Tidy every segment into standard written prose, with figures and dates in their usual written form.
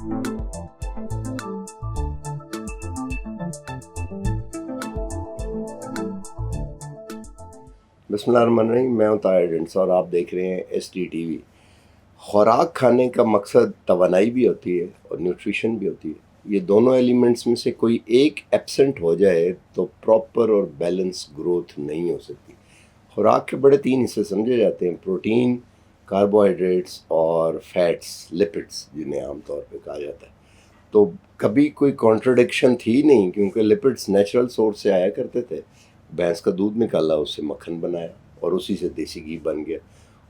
बिस्मिल्लाहिर्रहमानिर्रहीम। मैं हूं ताहिर हिंसा और आप देख रहे हैं SDTV। खुराक खाने का मकसद तवानाई भी होती है और न्यूट्रिशन भी होती है। ये दोनों एलिमेंट्स में से कोई एक एब्सेंट हो जाए तो प्रॉपर और बैलेंस ग्रोथ नहीं हो सकती। खुराक के बड़े 3 हिस्से समझे जाते हैं: प्रोटीन, कार्बोहाइड्रेट्स और फैट्स, लिपिड्स जिन्हें आमतौर पे कहा जाता है। तो कभी कोई कॉन्ट्रडिक्शन थी नहीं, क्योंकि लिपिड्स नेचुरल सोर्स से आया करते थे। भैंस का दूध निकाला, उससे मक्खन बनाया और उसी से देसी घी बन गया।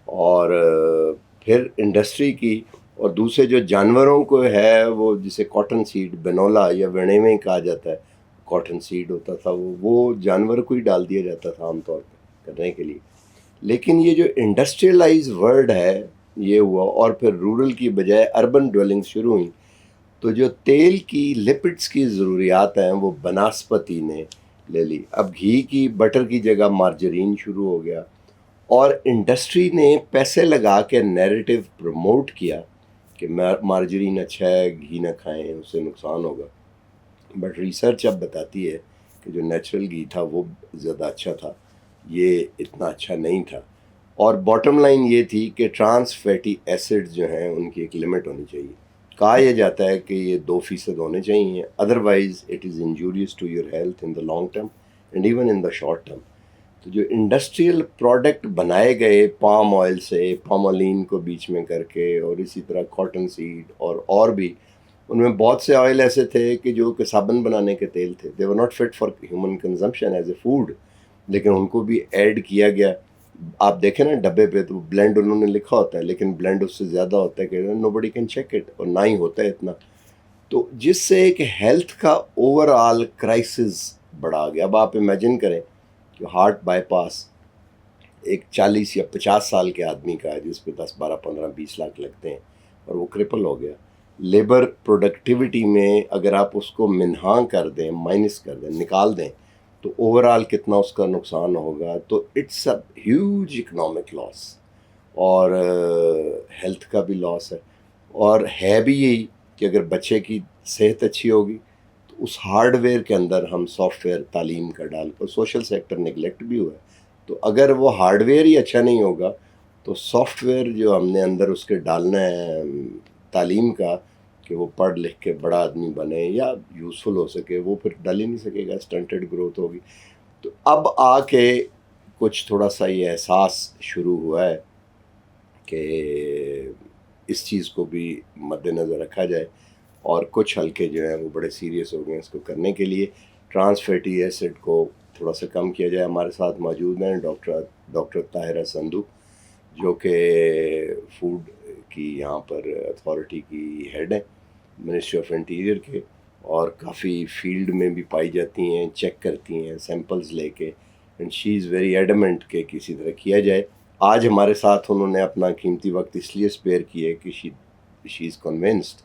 और फिर इंडस्ट्री की, और दूसरे जो जानवरों को है वो जिसे कॉटन सीड, बेनोला या वेणेवे कहा जाता है, कॉटन सीड होता था, वो जानवर को ही डाल दिया जाता था आमतौर पर करने के लिए। लेकिन ये जो इंडस्ट्रियलाइज वर्ल्ड है ये हुआ, और फिर रूरल की बजाय अर्बन ड्वेलिंग शुरू हुई, तो जो तेल की, लिपिड्स की ज़रूरियात हैं वो बनस्पति ने ले ली। अब घी की, बटर की जगह मार्जरीन शुरू हो गया, और इंडस्ट्री ने पैसे लगा के नैरेटिव प्रमोट किया कि मार्जरीन अच्छा है, घी ना खाएं, उससे नुकसान होगा। बट रिसर्च अब बताती है कि जो नेचुरल घी था वो ज़्यादा अच्छा था, ये इतना अच्छा नहीं था। और बॉटम लाइन ये थी कि ट्रांस फैटी एसिड्स जो हैं उनकी एक लिमिट होनी चाहिए। कहा यह जाता है कि ये 2% होने चाहिए, otherwise it is injurious to your health in the long term and even in the short term. तो जो इंडस्ट्रियल प्रोडक्ट बनाए गए पाम ऑयल से, पामोलिन को बीच में करके, और इसी तरह कॉटन सीड और भी, उनमें बहुत से ऑयल ऐसे थे कि जो कि साबुन बनाने के तेल थे। They were not fit for human consumption as a food, लेकिन उनको भी ऐड किया गया। आप देखें ना डब्बे पे, तो ब्लेंड उन्होंने लिखा होता है, लेकिन ब्लेंड उससे ज़्यादा होता है कि नोबडी कैन चेक इट, और ना ही होता है इतना। तो जिससे एक हेल्थ का ओवरऑल क्राइसिस बढ़ा गया। अब आप इमेजिन करें कि हार्ट बाईपास एक 40 या 50 साल के आदमी का है, जिस पे 10, 12, 15, 20 लाख लगते हैं, और वो क्रिपल हो गया। लेबर प्रोडक्टिविटी में अगर आप उसको मिन्हा कर दें, माइनस कर दें, निकाल दें, तो ओवरऑल कितना उसका नुकसान होगा। तो it's a huge economic loss, और हेल्थ का भी लॉस है। और है भी यही कि अगर बच्चे की सेहत अच्छी होगी तो उस हार्डवेयर के अंदर हम सॉफ्टवेयर तालीम का डाल, और सोशल सेक्टर निगलेक्ट भी हुआ है। तो अगर वो हार्डवेयर ही अच्छा नहीं होगा तो सॉफ्टवेयर जो हमने अंदर उसके डालना है तालीम का, कि वो पढ़ लिख के बड़ा आदमी बने या यूज़फुल हो सके, वो फिर डाल ही नहीं सकेगा, स्टंटेड ग्रोथ होगी। तो अब आके कुछ थोड़ा सा ये एहसास शुरू हुआ है कि इस चीज़ को भी मद्देनज़र रखा जाए, और कुछ हल्के जो हैं वो बड़े सीरियस हो गए इसको करने के लिए। ट्रांस फैटी एसिड को थोड़ा सा कम किया जाए। हमारे साथ मौजूद हैं डॉक्टर ताहिरा संधू, जो कि फूड की यहाँ पर अथॉरिटी की हेड है, मिनिस्ट्री ऑफ इंटीरियर के, और काफ़ी फील्ड में भी पाई जाती हैं, चेक करती हैं सैंपल्स लेके, and she is very adamant कि किसी तरह किया जाए। आज हमारे साथ उन्होंने अपना कीमती वक्त इसलिए स्पेयर किया है कि शी इज़ कन्विंस्ड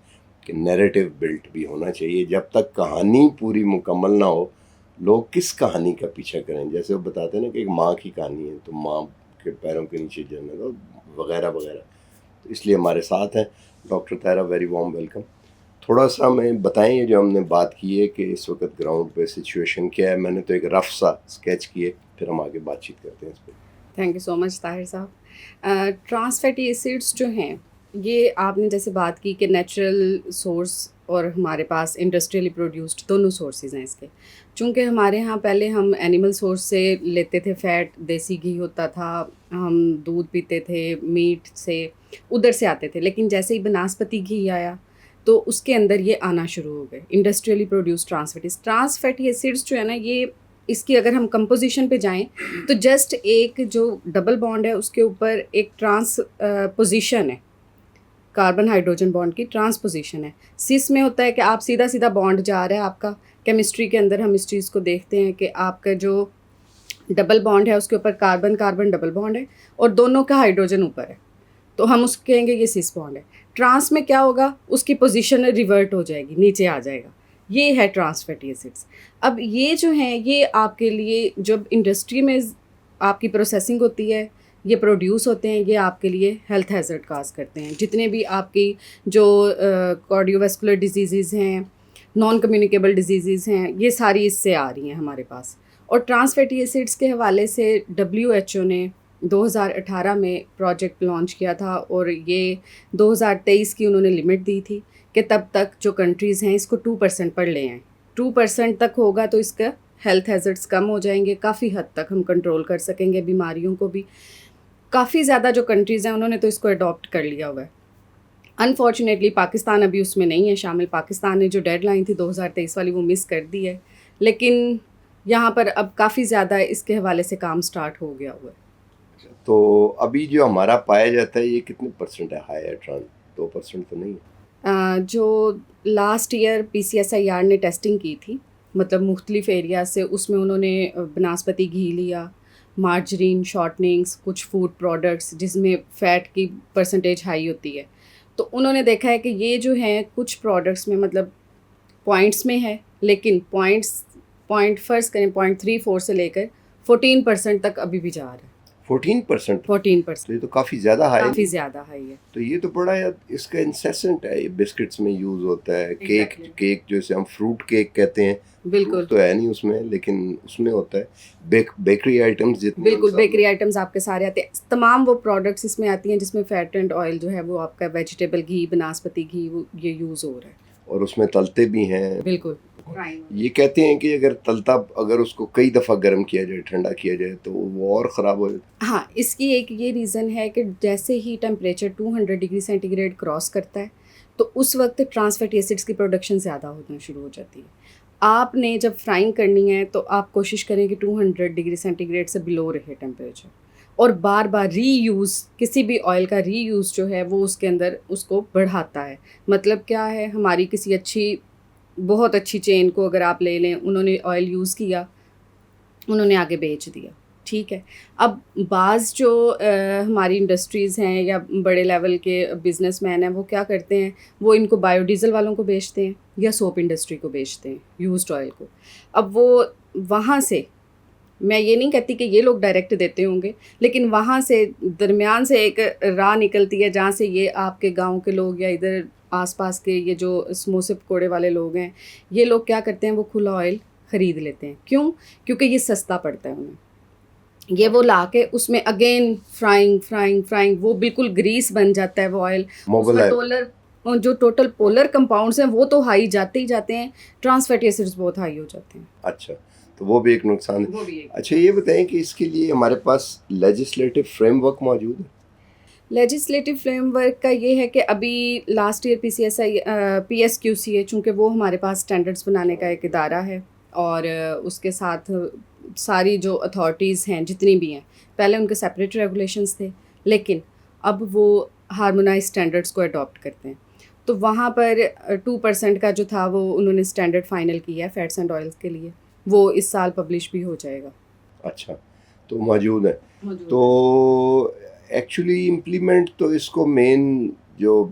कि नैरेटिव बिल्ट भी होना चाहिए। जब तक कहानी पूरी मुकम्मल ना हो, लोग किस कहानी का पीछा करें? जैसे वो बताते हैं ना कि एक माँ की कहानी है, तो माँ के पैरों के नीचे जन्नत हो, वगैरह वगैरह। तो इसलिए हमारे साथ हैं doctor Tahira. Very warm welcome. थोड़ा सा हमें बताएं ये जो हमने बात की है कि इस वक्त ग्राउंड पे सिचुएशन क्या है। मैंने तो एक रफ सा स्केच किए, फिर हम आगे बातचीत करते हैं इस पर। Thank you so much Tahir साहब। ट्रांस फैटी एसिड्स जो हैं, ये आपने जैसे बात की कि नेचुरल सोर्स और हमारे पास इंडस्ट्रियली प्रोड्यूस्ड दोनों सोर्सेज हैं इसके। चूँकि हमारे यहाँ पहले हम एनिमल सोर्स से लेते थे, फैट, देसी घी होता था, हम दूध पीते थे, मीट से उधर से आते थे। लेकिन जैसे ही बनस्पति घी आया तो उसके अंदर ये आना शुरू हो गए industrially produced trans fatty acids जो है ना, ये इसकी अगर हम कंपोजिशन पे जाएं तो जस्ट एक जो डबल बॉन्ड है उसके ऊपर एक ट्रांस पोजीशन है, कार्बन हाइड्रोजन बॉन्ड की ट्रांसपोजिशन है। सिस में होता है कि आप सीधा सीधा बॉन्ड जा रहा है आपका। केमिस्ट्री के अंदर हम इस चीज़ को देखते हैं कि आपका जो डबल बॉन्ड है उसके ऊपर कार्बन कार्बन डबल बॉन्ड है और दोनों का हाइड्रोजन ऊपर है, तो हम उसको कहेंगे ये सिस बॉन्ड है। ट्रांस में क्या होगा, उसकी पोजीशन रिवर्ट हो जाएगी, नीचे आ जाएगा। ये है ट्रांस फैटी एसिड्स। अब ये जो हैं ये आपके लिए जब इंडस्ट्री में आपकी प्रोसेसिंग होती है, یہ پروڈیوس ہوتے ہیں یہ آپ کے لیے ہیلتھ ہیزرڈ کاز کرتے ہیں. جتنے بھی آپ کی جو کارڈیو ویسکولر ڈیزیزز ہیں, نان کمیونیکیبل ڈیزیزز ہیں, یہ ساری اس سے آ رہی ہیں ہمارے پاس. اور ٹرانس فیٹی ایسڈس کے حوالے سے WHO نے 2018 میں پروجیکٹ لانچ کیا تھا, اور یہ 2023 کی انہوں نے لمٹ دی تھی کہ تب تک جو کنٹریز ہیں اس کو 2% پر لے آئیں. 2% تک ہوگا تو اس کا ہیلتھ ہیزرڈس کم ہو جائیں گے, کافی حد تک ہم کنٹرول کر سکیں گے بیماریوں کو بھی. کافی زیادہ جو کنٹریز ہیں انہوں نے تو اس کو اڈاپٹ کر لیا ہوا ہے. انفارچونیٹلی پاکستان ابھی اس میں نہیں ہے شامل. پاکستان نے جو ڈیڈ لائن تھی 2023 والی وہ مس کر دی ہے, لیکن یہاں پر اب کافی زیادہ اس کے حوالے سے کام سٹارٹ ہو گیا ہوا ہے. تو ابھی جو ہمارا پایا جاتا ہے یہ کتنے پرسنٹ ہے ہائی ایٹران؟ 2% تو نہیں ہے. جو لاسٹ ایئر PCSIR نے ٹیسٹنگ کی تھی, مطلب مختلف ایریا سے, اس میں انہوں نے بناسپتی گھی لیا, مارجرین, شارٹننگس, کچھ فوڈ پروڈکٹس جس میں فیٹ کی پرسنٹیج ہائی ہوتی ہے. تو انہوں نے دیکھا ہے کہ یہ جو ہیں کچھ پروڈکٹس میں مطلب پوائنٹس میں ہے, لیکن پوائنٹ فرض کریں 0.34 سے لے کر 14% تک ابھی بھی جا رہا ہے. 14%؟ 14%. تو یہ تو کافی زیادہ ہائی ہے. کافی زیادہ ہائی ہے. تو یہ تو بڑا اس کا انسیسنٹ ہے. یہ بسکٹس میں یوز ہوتا ہے, کیک جیسے ہم فروٹ کیک کہتے ہیں, بالکل تو ہے نہیں اس میں, لیکن اس میں ہوتا ہے بیکری آئٹمز جتنے. بالکل بیکری آئٹمز آپ کے سارے آتے ہیں. تمام وہ پروڈکٹس اس میں آتی ہیں جس میں فیٹ اینڈ آئل جو ہے وہ آپ کا ویجیٹیبل گھی, بناسپتی گھی, وہ یہ یوز ہو رہا ہے. اور اس میں تلتے بھی ہیں. بالکل. یہ کہتے ہیں کہ اگر اس کو کئی دفعہ گرم کیا جائے, ٹھنڈا کیا جائے, تو وہ اور خراب ہو جاتا ہے. ہاں, اس کی ایک یہ ریزن ہے کہ جیسے ہی temperature 200 degree centigrade cross کرتا ہے تو اس وقت ٹرانس فیٹی ایسڈس کی پروڈکشن زیادہ ہونا شروع ہو جاتی ہے. آپ نے جب فرائنگ کرنی ہے تو آپ کوشش کریں کہ 200 ڈگری سینٹی گریڈ سے بلو رہے ٹیمپریچر, اور بار بار ری یوز, کسی بھی آئل کا ری یوز جو ہے وہ اس کے اندر اس کو بڑھاتا ہے. مطلب کیا ہے, ہماری کسی بہت اچھی چین کو اگر آپ لے لیں, انہوں نے آئل یوز کیا, انہوں نے آگے بیچ دیا, ٹھیک ہے. اب بعض جو ہماری انڈسٹریز ہیں یا بڑے لیول کے بزنس مین ہیں وہ کیا کرتے ہیں, وہ ان کو بایو ڈیزل والوں کو بیچتے ہیں یا سوپ انڈسٹری کو بیچتے ہیں, یوزڈ آئل کو. اب وہ وہاں سے, میں یہ نہیں کہتی کہ یہ لوگ ڈائریکٹ دیتے ہوں گے, لیکن وہاں سے درمیان سے ایک راہ نکلتی ہے جہاں سے یہ آپ کے گاؤں کے لوگ یا ادھر آس پاس کے یہ جو سموسے پکوڑے والے لوگ ہیں, یہ لوگ کیا کرتے ہیں, وہ کھلا آئل خرید لیتے ہیں. کیوں؟ کیونکہ یہ سستا پڑتا ہے انہیں. یہ وہ لا کے اس میں اگین فرائنگ وہ بالکل گریس بن جاتا ہے وہ آئل. جو ٹوٹل پولر کمپاؤنڈس ہیں وہ تو ہائی جاتے ہی جاتے ہیں, ٹرانس فیٹی ایسڈز بہت ہائی ہو جاتے ہیں. اچھا, تو وہ بھی ایک نقصان ہے. اچھا یہ بتائیں کہ اس کے لیے ہمارے پاس لیجسلیٹو فریم ورک موجود ہے؟ لیجسلیٹو فریم ورک کا یہ ہے کہ ابھی لاسٹ ایئر PSQC ہے, چونکہ وہ ہمارے پاس اسٹینڈرڈس بنانے کا ایک ادارہ ہے, اور اس کے ساتھ ساری جو اتھارٹیز ہیں جتنی بھی ہیں, پہلے ان کے سپریٹ ریگولیشنس تھے, لیکن اب وہ ہارمونائز اسٹینڈرڈس کو اڈاپٹ کرتے ہیں. تو وہاں پر 2% کا جو تھا وہ انہوں نے اسٹینڈرڈ فائنل کیا ہے فیٹس اینڈ آئلس کے لیے, وہ اس سال پبلش بھی ہو جائے گا. اچھا, تو موجود ہے. تو ایکچولی امپلیمنٹ تو اس کو مین جو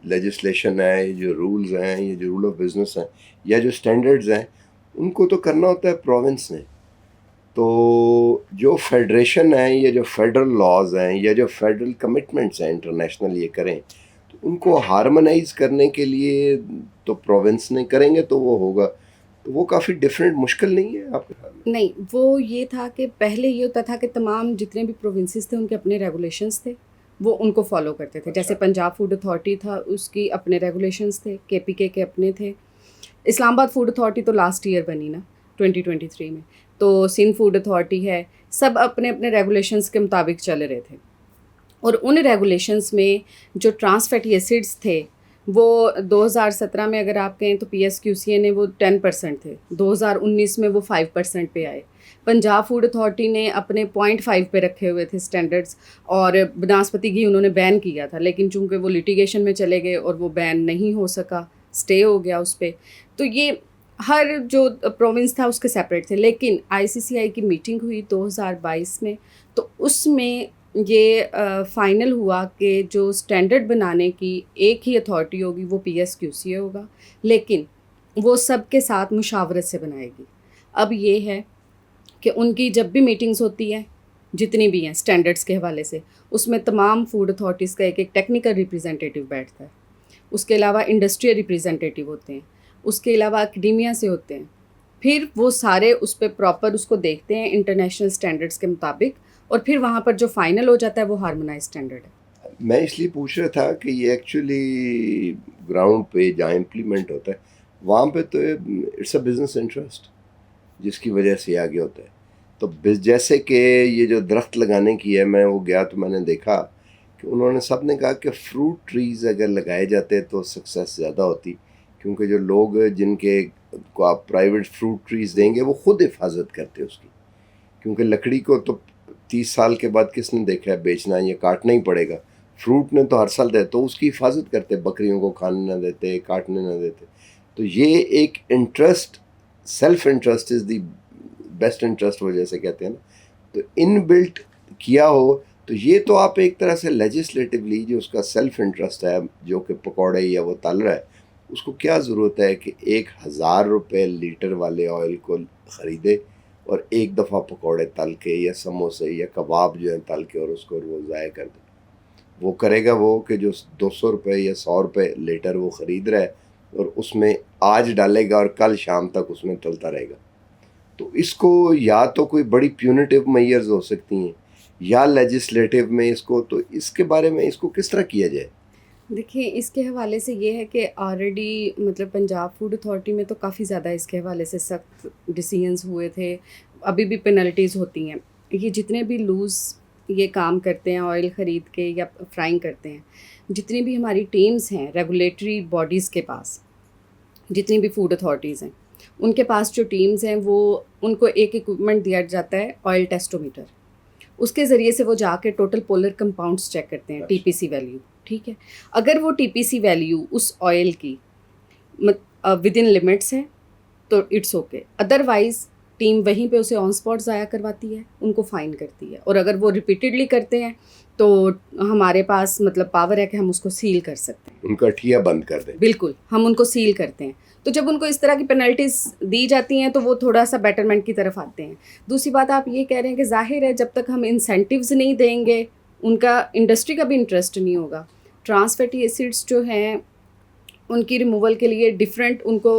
لیجسلیشن ہے, جو رولز ہیں, یہ جو رول آف بزنس ہیں یا جو اسٹینڈرڈز ہیں, ان کو تو کرنا ہوتا ہے پروونس نے. تو جو فیڈریشن ہیں یا جو فیڈرل لاز ہیں یا جو فیڈرل کمٹمنٹس ہیں انٹرنیشنل یہ کریں, تو ان کو ہارمونائز کرنے کے لیے تو پروونس نے کریں گے تو وہ ہوگا. تو وہ کافی ڈفرینٹ, مشکل نہیں ہے آپ کے خیال میں؟ نہیں, وہ یہ تھا کہ پہلے یہ ہوتا تھا کہ تمام جتنے بھی پروونسز تھے ان کے اپنے ریگولیشنس تھے, وہ ان کو فالو کرتے تھے. جیسے پنجاب فوڈ اتھارٹی تھا, اس کی اپنے ریگولیشنس تھے, KPK کے اپنے تھے. اسلام آباد فوڈ اتھارٹی تو لاسٹ ایئر بنی نا 2023 میں, تو سندھ فوڈ اتھارٹی ہے, سب اپنے اپنے ریگولیشنس کے مطابق چل رہے تھے. اور ان ریگولیشنس میں جو ٹرانس فیٹی ایسڈس تھے وہ 2017 میں اگر آپ کہیں تو PSQC نے وہ 10% تھے, 2019 میں وہ 5% پہ آئے. پنجاب فوڈ اتھارٹی نے اپنے 0.5 پہ رکھے ہوئے تھے اسٹینڈرڈس, اور بناسپتی گھی انہوں نے بین کیا تھا, لیکن چونکہ وہ لیٹیگیشن میں چلے گئے اور وہ بین نہیں ہو سکا, اسٹے ہو گیا اس پہ. تو یہ ہر جو پروونس تھا اس کے سیپریٹ تھے. لیکن ICCI کی میٹنگ ہوئی 2022 میں, تو اس میں یہ فائنل ہوا کہ جو اسٹینڈرڈ بنانے کی ایک ہی اتھارٹی ہوگی وہ PSQC ہوگا, لیکن وہ سب کے ساتھ مشاورت سے بنائے گی. اب یہ ہے کہ ان کی جب بھی میٹنگز ہوتی ہے जितनी भी हैं स्टैंडर्ड्स के हवाले से, उसमें तमाम फूड अथॉरिटीज़ का एक एक टेक्निकल रिप्रेजेंटेटिव बैठता है। उसके अलावा इंडस्ट्रियल रिप्रेजेंटेटिव होते हैं, उसके अलावा एकेडेमिया से होते हैं। फिर वो सारे उस पे प्रॉपर उसको देखते हैं इंटरनेशनल स्टैंडर्ड्स के मुताबिक, और फिर वहाँ पर जो फाइनल हो जाता है वो हार्मोनाइज स्टैंडर्ड है। मैं इसलिए पूछ रहा था कि ये एक्चुअली ग्राउंड पे जहाँ इम्प्लीमेंट होता है वहाँ पे तो इट्स अ बिजनेस इंटरेस्ट जिसकी वजह से आगे होता है। तो जैसे कि ये जो दरख्त लगाने की है, मैं वो गया तो मैंने देखा कि उन्होंने सब ने कहा कि फ्रूट ट्रीज़ अगर लगाए जाते तो सक्सेस ज़्यादा होती, क्योंकि जो लोग जिनके को आप प्राइवेट फ्रूट ट्रीज़ देंगे वो खुद हिफाजत करते उसकी, क्योंकि लकड़ी को तो 30 साल के बाद किसने देखा है बेचना, ये काटना ही पड़ेगा। फ्रूट ने तो हर साल दे, तो उसकी हिफाजत करते, बकरियों को खाने ना देते, काटने ना देते। तो ये एक interest, self interest is the best interest वो जैसे कहते हैं ना, तो इन बिल्ट किया हो तो ये तो आप एक तरह से लेजिस्लेटिवली जो उसका सेल्फ इंटरेस्ट है, जो कि पकौड़े या वो तल रहा है, उसको क्या ज़रूरत है कि 1000 रुपये लीटर वाले ऑयल को ख़रीदे और एक दफ़ा पकौड़े तल के या समोसे या कबाब जो है तल के और उसको वो ज़ाया कर दे। वो करेगा वो कि जो 200 रुपये या 100 रुपये लीटर वो ख़रीद रहा है और उसमें आज डालेगा और कल शाम तक उसमें तलता रहेगा। तो इसको या तो कोई बड़ी प्यूनिटिव मेजर्स हो सकती हैं या लेजिस्लेटिव में इसको, तो इसके बारे में इसको किस तरह किया जाए? देखिए, इसके हवाले से ये है कि ऑलरेडी मतलब पंजाब फूड अथॉरिटी में तो काफ़ी ज़्यादा इसके हवाले से सख्त डिसीजंस हुए थे, अभी भी पेनल्टीज़ होती हैं। ये जितने भी लूज़ ये काम करते हैं ऑयल ख़रीद के या फ्राइंग करते हैं, जितनी भी हमारी टीम्स हैं रेगुलेटरी बॉडीज़ के पास, जितनी भी फूड अथॉरिटीज़ हैं, उनके पास जो टीम्स हैं वो उनको एक इक्विपमेंट दिया जाता है ऑयल टेस्टोमीटर। उसके ज़रिए से वो जाके टोटल पोलर कंपाउंड्स चेक करते हैं, टीपीसी वैल्यू, ठीक है। अगर वो टीपीसी वैल्यू उस ऑयल की विद इन लिमिट्स है तो इट्स ओके, अदरवाइज़ टीम वहीं पे उसे ऑन स्पॉट ज़ाया करवाती है, उनको फ़ाइन करती है। और अगर वो रिपीटेडली करते हैं तो हमारे पास मतलब पावर है कि हम उसको सील कर सकते हैं, उनका ठिया बंद कर दें। बिल्कुल, हम उनको सील करते हैं। तो जब उनको इस तरह की पेनल्टीज़ दी जाती हैं तो वो थोड़ा सा बेटरमेंट की तरफ आते हैं। दूसरी बात आप ये कह रहे हैं कि ज़ाहिर है जब तक हम इंसेंटिव्स नहीं देंगे, उनका इंडस्ट्री का भी इंटरेस्ट नहीं होगा। ट्रांस फैटी एसिड्स जो हैं उनकी रिमूवल के लिए डिफरेंट उनको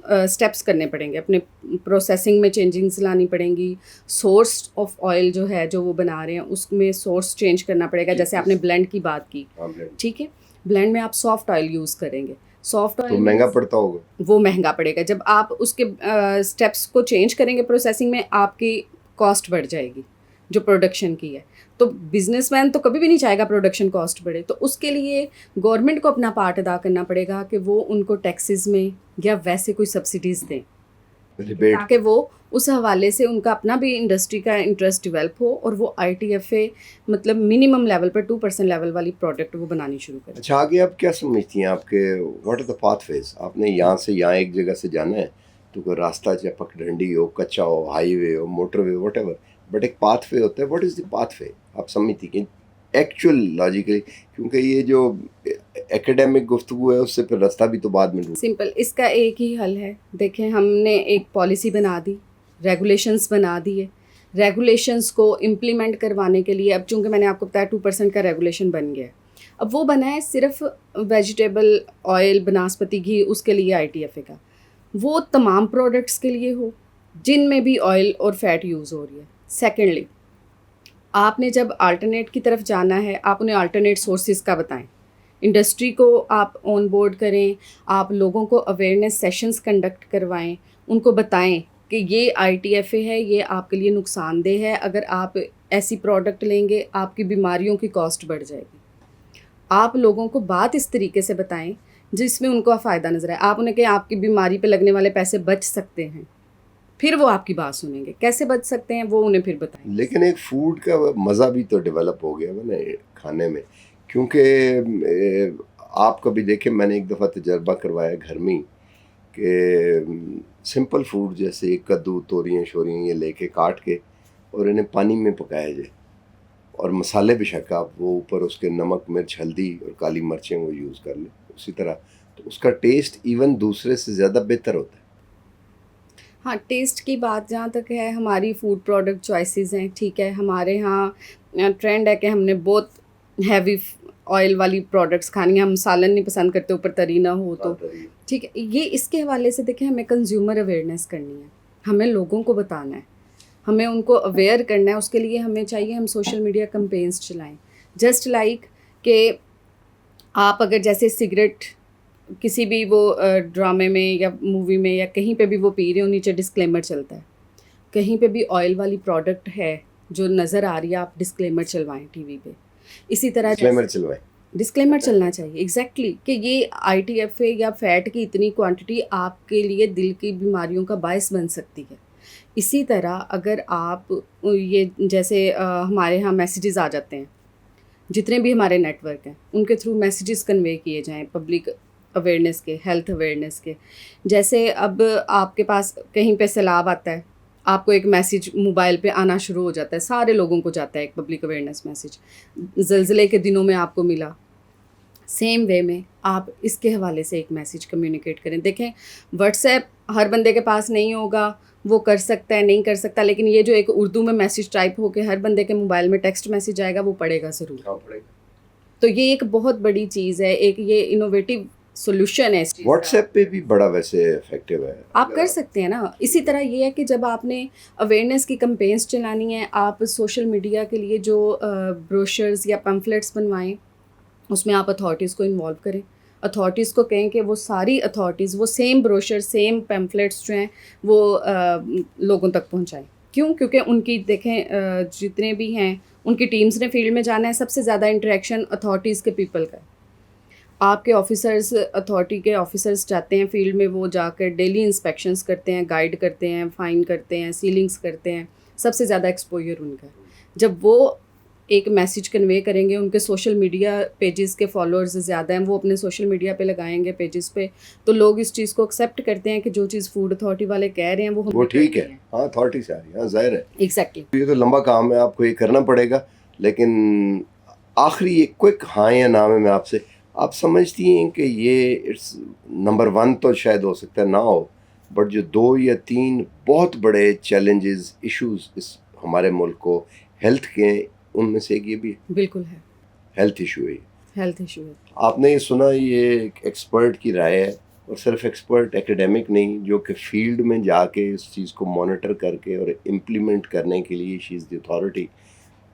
स्टेप्स करने पड़ेंगे, अपने प्रोसेसिंग में चेंजिंग्स लानी पड़ेंगी। सोर्स ऑफ ऑयल जो है जो वो बना रहे हैं उसमें सोर्स चेंज करना पड़ेगा। जैसे आपने ब्लेंड की बात की, ठीक है, ब्लेंड में आप सॉफ्ट ऑयल यूज़ करेंगे, सॉफ्ट ऑयल तो महंगा पड़ता होगा, वो महंगा पड़ेगा। जब आप उसके स्टेप्स को चेंज करेंगे प्रोसेसिंग में, आपकी कॉस्ट बढ़ जाएगी जो प्रोडक्शन की है। तो बिजनेसमैन तो कभी भी नहीं चाहेगा प्रोडक्शन कॉस्ट बढ़े, तो उसके लिए गवर्नमेंट को अपना पार्ट अदा करना पड़ेगा कि वो उनको टैक्सेस में या वैसे कोई सब्सिडीज़ दें, रिबेट। ताकि वो उस हवाले से उनका अपना भी इंडस्ट्री का इंटरेस्ट डेवलप हो और वो ITFA मतलब मिनिमम लेवल पर 2% लेवल वाली प्रोडक्ट वो बनानी शुरू करें। अच्छा, आगे आप क्या समझती हैं, आपके व्हाट आर द पाथवेज? आपने यहाँ से यहाँ एक जगह से जाना है तो कोई रास्ता चाहे पगडंडी हो, कच्चा हो, हाईवे हो, मोटरवे, वट एवर, बट एक पाथवे होता है। What is the pathway? आप समझती कि एक्चुअल लॉजिकली, क्योंकि ये जो एकेडमिक गुफ्तगू है उससे फिर रास्ता भी तो बाद में ढूंढ। सिंपल, इसका एक ही हल है। देखें, हमने एक पॉलिसी बना दी, रेगुलेशंस बना दिए, रेगुलेशंस को इम्प्लीमेंट करवाने के लिए अब चूँकि मैंने आपको बताया 2% का रेगुलेशन बन गया है। अब वो बना है सिर्फ वेजिटेबल ऑयल, बनास्पति घी, उसके लिए ITFA का। वो तमाम प्रोडक्ट्स के लिए हो जिनमें भी ऑयल और फैट यूज़ हो रही है। सेकेंडली, आपने जब अल्टरनेट की तरफ जाना है, आप उन्हें अल्टरनेट सोर्सेज का बताएं, इंडस्ट्री को आप ऑन बोर्ड करें, आप लोगों को अवेयरनेस सेशंस कंडक्ट करवाएं, उनको बताएं कि ये ITFA है, ये आपके लिए नुकसानदेह है, अगर आप ऐसी प्रोडक्ट लेंगे आपकी बीमारियों की कॉस्ट बढ़ जाएगी। आप लोगों को बात इस तरीके से बताएं जिसमें उनको फ़ायदा नज़र आए। आप उन्हें कहें आपकी बीमारी पे लगने वाले पैसे बच सकते हैं, फिर वो आपकी बात सुनेंगे। कैसे बच सकते हैं वो उन्हें फिर बताएं। लेकिन एक फूड का मज़ा भी तो डेवलप हो गया है ना खाने में, क्योंकि आप कभी देखें, मैंने एक दफ़ा तजर्बा करवाया घर में कि सिंपल फूड जैसे कद्दू, तोरियाँ शोरियाँ ये लेके काट के और इन्हें पानी में पकाया जाए और मसाले बेशक आप वो ऊपर उसके नमक, मिर्च, हल्दी और काली मिर्चें वो यूज़ कर लें उसी तरह, तो उसका टेस्ट इवन दूसरे से ज़्यादा बेहतर होता है। हाँ, टेस्ट की बात जहाँ तक है, हमारी फूड प्रोडक्ट चॉइसेस हैं, ठीक है। हमारे यहाँ ट्रेंड है कि हमने बहुत हैवी ऑयल वाली प्रोडक्ट्स खानी है, हम सालन नहीं पसंद करते ऊपर तरी ना हो तो, ठीक है। ये इसके हवाले से देखें, हमें कंज्यूमर अवेयरनेस करनी है, हमें लोगों को बताना है, हमें उनको अवेयर करना है। उसके लिए हमें चाहिए हम सोशल मीडिया कैंपेन्स चलाएं, जस्ट लाइक कि आप अगर जैसे सिगरेट किसी भी वो ड्रामे में या मूवी में या कहीं पे भी वो पी रहे हो, नीचे डिस्क्लेमर चलता है, कहीं पे भी ऑयल वाली प्रोडक्ट है जो नज़र आ रही है, आप डिस्क्लेमर चलवाएं टीवी पे। इसी तरह डिस्क्लेमर चलवाएं, डिस्क्लेमर चलना चाहिए एग्जैक्टली कि ये ITFA या फैट की इतनी क्वांटिटी आपके लिए दिल की बीमारियों का बायस बन सकती है। इसी तरह अगर आप ये जैसे हमारे यहाँ मैसेजेस आ जाते हैं, जितने भी हमारे नेटवर्क हैं उनके थ्रू मैसेजेस कन्वे किए जाएं पब्लिक अवेयरनेस के, हेल्थ अवेयरनेस के। जैसे अब आपके पास कहीं पे सैलाब आता है, आपको एक मैसेज मोबाइल पे आना शुरू हो जाता है, सारे लोगों को जाता है एक पब्लिक अवेयरनेस मैसेज, ज़लज़ले के दिनों में आपको मिला, सेम वे में आप इसके हवाले से एक मैसेज कम्युनिकेट करें। देखें, व्हाट्सएप हर बंदे के पास नहीं होगा, वो कर सकता है, नहीं कर सकता, लेकिन ये जो एक उर्दू में मैसेज टाइप होके हर बंदे के मोबाइल में टेक्स्ट मैसेज आएगा, वो पढ़ेगा ज़रूर। तो ये एक बहुत बड़ी चीज़ है, एक ये इनोवेटिव सोल्यूशन है इस चीज़ का। व्हाट्सएप पे भी बड़ा वैसे इफेक्टिव है, आप कर सकते हैं ना। इसी तरह ये है कि जब आपने अवेयरनेस की कैंपेन्स चलानी है, आप सोशल मीडिया के लिए जो ब्रोशर्स या पम्फलेट्स बनवाएं, उसमें आप अथॉरिटीज़ को इन्वॉल्व करें। अथॉरिटीज़ को कहें कि वो सारी अथॉरिटीज़ वो सेम ब्रोशर, सेम पैम्फलेट्स जो हैं वो लोगों तक पहुंचाएं। क्यों? क्योंकि उनकी देखें जितने भी हैं उनकी टीम्स ने फील्ड में जाना है, सबसे ज़्यादा इंटरेक्शन अथॉरिटीज़ के पीपल का है। आपके ऑफिसर्स, अथॉरिटी के ऑफिसर्स जाते हैं फील्ड में, वो जाकर डेली इंस्पेक्शंस करते हैं, गाइड करते हैं, फ़ाइन करते हैं, सीलिंग्स करते हैं, सबसे ज़्यादा एक्सपोजर उनका है। जब वो एक मैसेज कन्वे करेंगे, उनके सोशल मीडिया पेजेस के फॉलोअर्स ज़्यादा हैं, वो अपने सोशल मीडिया पे लगाएंगे पेजेस पे, तो लोग इस चीज़ को एक्सेप्ट करते हैं कि जो चीज़ फूड अथॉरिटी वाले कह रहे हैं वो ठीक है। हाँ, अथॉरिटी से आ रही है, हाँ जाहिर है, एग्जैक्टली। ये तो लंबा काम है, आपको ये करना पड़ेगा। लेकिन आखिरी एक क्विक हाँ या ना में मैं आपसे, आप समझती हैं कि ये इट्स नंबर 1 तो शायद हो सकता है ना हो, बट जो 2 या 3 बहुत बड़े चैलेंजेस, इश्यूज इस हमारे मुल्क को हेल्थ के, उनमें से एक ये भी है। बिल्कुल है, हेल्थ इशू है, हेल्थ इशू है। आपने ये सुना, ये एक एक्सपर्ट की राय है, और सिर्फ एक्सपर्ट एकेडमिक नहीं, जो कि फील्ड में जाके इस चीज़ को मॉनिटर करके और इम्प्लीमेंट करने के लिए शी इज़ द अथॉरिटी,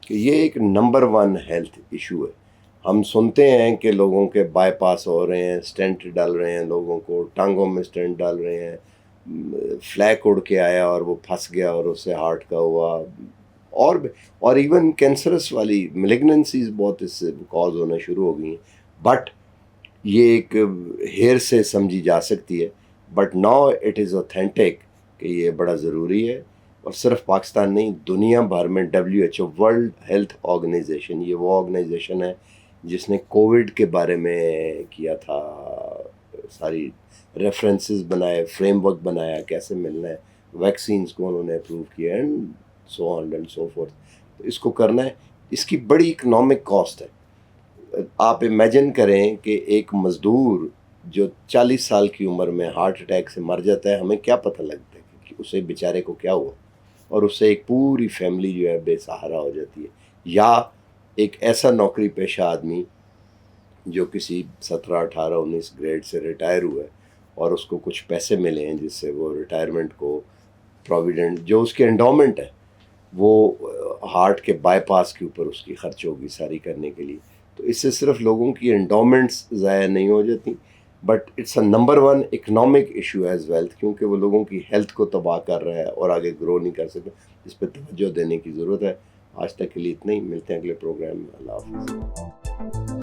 कि ये एक नंबर 1 हेल्थ इशू है। हम सुनते हैं कि लोगों के बाईपास हो रहे हैं, स्टेंट डाल रहे हैं, लोगों को टांगों में स्टेंट डाल रहे हैं, फ्लैक उड़ के आया और वो फंस गया और उससे हार्ट का हुआ, और इवन कैंसरस वाली मेलिग्नेंसीज बहुत इससे कॉज होना शुरू हो गई हैं। बट ये एक हेयर से समझी जा सकती है, but now it is authentic कि ये बड़ा ज़रूरी है। और सिर्फ पाकिस्तान नहीं, दुनिया भर में WHO, वर्ल्ड हेल्थ ऑर्गेनाइजेशन, ये वो ऑर्गेनाइजेशन है जिसने कोविड के बारे में किया था, सारी रेफरेंसेस बनाए, फ्रेमवर्क बनाया, कैसे मिलना है, वैक्सीन्स को उन्होंने अप्रूव किया, and so on and so fourth. तो इसको करना है, इसकी बड़ी इकोनॉमिक कॉस्ट है। आप इमेजिन करें कि एक मज़दूर जो 40 साल की उम्र में हार्ट अटैक से मर जाता है, हमें क्या पता लगता है कि उसे बेचारे को क्या हुआ, और उससे एक पूरी फैमिली जो है बेसहारा हो जाती है। या एक ऐसा नौकरी पेशा आदमी जो किसी 17, 18, 19 ग्रेड से रिटायर हुआ है और उसको कुछ पैसे मिले हैं जिससे वो रिटायरमेंट को, प्रोविडेंट जो उसके एंडोमेंट है, वो हार्ट के बाईपास के ऊपर उसकी खर्च होगी सारी करने के लिए। तो इससे सिर्फ लोगों की एंडोमेंट्स ज़ाया नहीं हो जाती, but it's a number 1 economic issue as wealth, क्योंकि वो लोगों की हेल्थ को तबाह कर रहा है और आगे ग्रो नहीं कर सकते। इस पर तवज्जो देने की ज़रूरत है। आज तक के लिए इतना ही, मिलते हैं अगले प्रोग्राम में। अल्लाह हाफ़िज़।